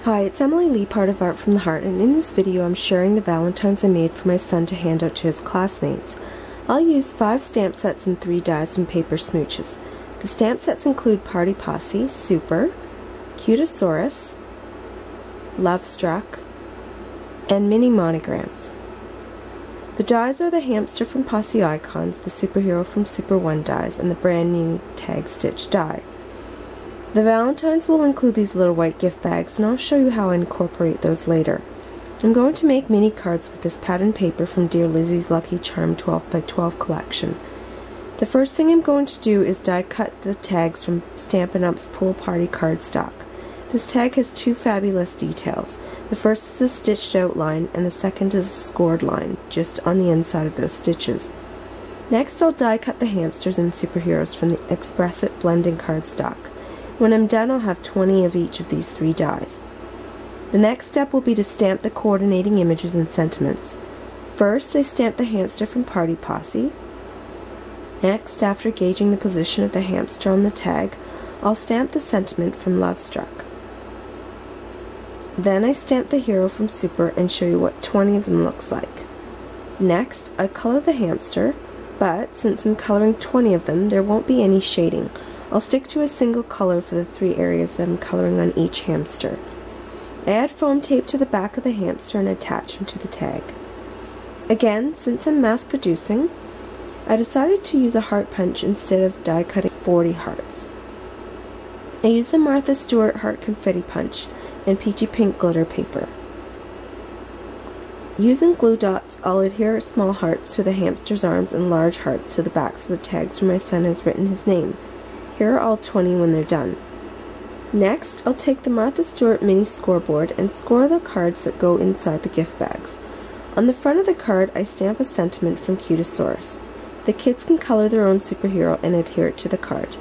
Hi, it's Emily Leiphart of Art from the Heart, and in this video I'm sharing the Valentines I made for my son to hand out to his classmates. I'll use 5 stamp sets and 3 dies from Paper Smooches. The stamp sets include Party Posse, Super, Cutasaurus, Love Struck, and mini monograms. The dies are the hamster from Posse Icons, the superhero from Super 1 dies, and the brand new Tag Stitch die. The Valentines will include these little white gift bags, and I'll show you how I incorporate those later. I'm going to make mini cards with this pattern paper from Dear Lizzie's Lucky Charm 12x12 collection. The first thing I'm going to do is die cut the tags from Stampin' Up's Pool Party cardstock. This tag has 2 fabulous details. The first is the stitched outline, and the second is a scored line, just on the inside of those stitches. Next, I'll die cut the hamsters and superheroes from the Express It blending cardstock. When I'm done, I'll have 20 of each of these 3 dies. The next step will be to stamp the coordinating images and sentiments. First, I stamp the hamster from Party Posse. Next, after gauging the position of the hamster on the tag, I'll stamp the sentiment from Love Struck. Then I stamp the hero from Super and show you what 20 of them looks like. Next, I color the hamster, but since I'm coloring 20 of them, there won't be any shading. I'll stick to a single color for the 3 areas that I'm coloring on each hamster. I add foam tape to the back of the hamster and attach him to the tag. Again, since I'm mass producing, I decided to use a heart punch instead of die cutting 40 hearts. I use the Martha Stewart heart confetti punch and peachy pink glitter paper. Using glue dots, I'll adhere small hearts to the hamster's arms and large hearts to the backs of the tags where my son has written his name. Here are all 20 when they're done. Next, I'll take the Martha Stewart mini scoreboard and score the cards that go inside the gift bags. On the front of the card, I stamp a sentiment from Cutasaurus. The kids can color their own superhero and adhere it to the card.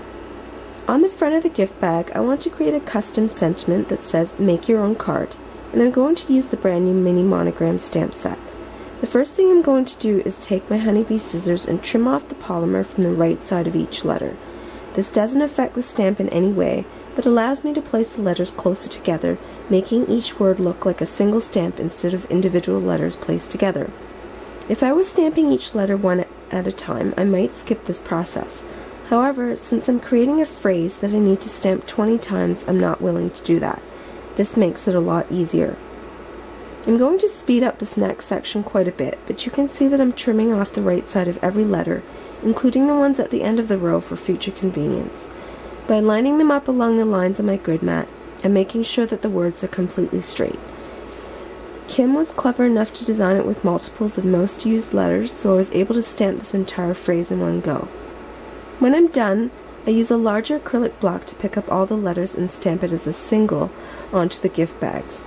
On the front of the gift bag, I want to create a custom sentiment that says "Make Your Own Card," and I'm going to use the brand new mini monogram stamp set. The first thing I'm going to do is take my honeybee scissors and trim off the polymer from the right side of each letter. This doesn't affect the stamp in any way, but allows me to place the letters closer together, making each word look like a single stamp instead of individual letters placed together. If I was stamping each letter one at a time, I might skip this process. However, since I'm creating a phrase that I need to stamp 20 times, I'm not willing to do that. This makes it a lot easier. I'm going to speed up this next section quite a bit, but you can see that I'm trimming off the right side of every letter, including the ones at the end of the row for future convenience. By lining them up along the lines on my grid mat, I'm making sure that the words are completely straight. Kim was clever enough to design it with multiples of most used letters, so I was able to stamp this entire phrase in one go. When I'm done, I use a larger acrylic block to pick up all the letters and stamp it as a single onto the gift bags.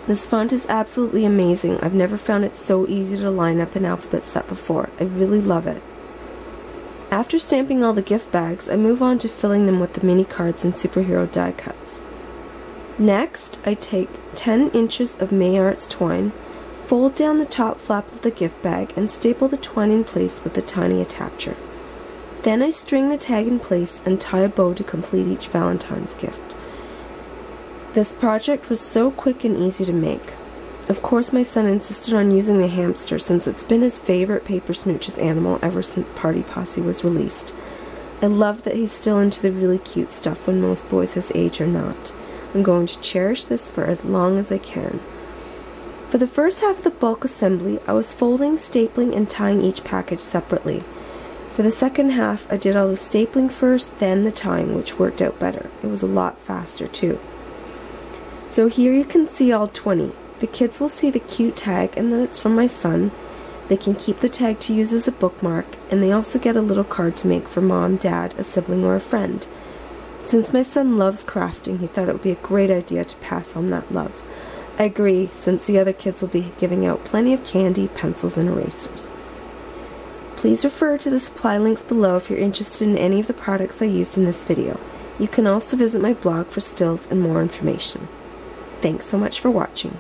This font is absolutely amazing. I've never found it so easy to line up an alphabet set before. I really love it. After stamping all the gift bags, I move on to filling them with the mini cards and superhero die cuts. Next, I take 10 inches of May Arts twine, fold down the top flap of the gift bag, and staple the twine in place with the tiny attacher. Then I string the tag in place and tie a bow to complete each Valentine's gift. This project was so quick and easy to make. Of course, my son insisted on using the hamster since it's been his favorite Paper Smooches animal ever since Party Posse was released. I love that he's still into the really cute stuff when most boys his age are not. I'm going to cherish this for as long as I can. For the first half of the bulk assembly, I was folding, stapling, and tying each package separately. For the second half, I did all the stapling first, then the tying, which worked out better. It was a lot faster too. So here you can see all 20. The kids will see the cute tag and that it's from my son. They can keep the tag to use as a bookmark, and they also get a little card to make for mom, dad, a sibling, or a friend. Since my son loves crafting, he thought it would be a great idea to pass on that love. I agree, since the other kids will be giving out plenty of candy, pencils, and erasers. Please refer to the supply links below if you're interested in any of the products I used in this video. You can also visit my blog for stills and more information. Thanks so much for watching.